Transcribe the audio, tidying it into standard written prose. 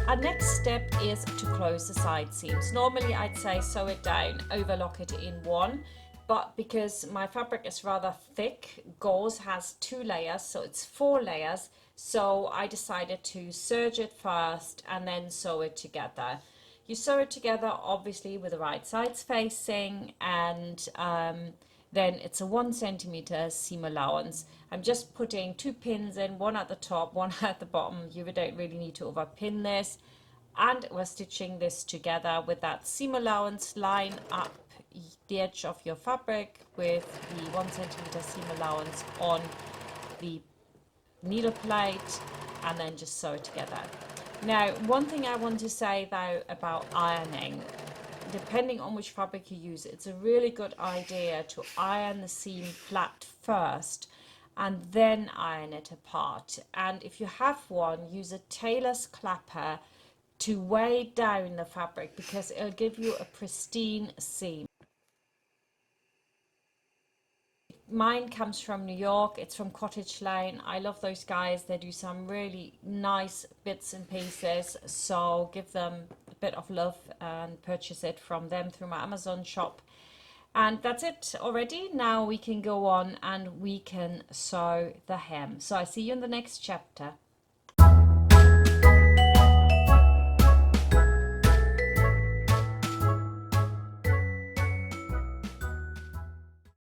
Our next step is to close the side seams. Normally I'd say sew it down, overlock it in one, but because my fabric is rather thick, gauze has 2 layers, so it's 4 layers, so I decided to serge it first and then sew it together. You sew it together obviously with the right sides facing, and then it's a 1 centimeter seam allowance. I'm just putting 2 pins in, one at the top, one at the bottom. You don't really need to overpin this. And we're stitching this together with that seam allowance. Line up the edge of your fabric with the 1 centimeter seam allowance on the needle plate, and then just sew it together. Now, one thing I want to say though about ironing, depending on which fabric you use, it's a really good idea to iron the seam flat first and then iron it apart. And if you have one, use a tailor's clapper to weigh down the fabric, because it'll give you a pristine seam. Mine comes from New York. It's from Cottage Lane. I love those guys. They do some really nice bits and pieces, so give them a bit of love and purchase it from them through my Amazon shop. And that's it already. Now we can go on and we can sew the hem. So I see you in the next chapter.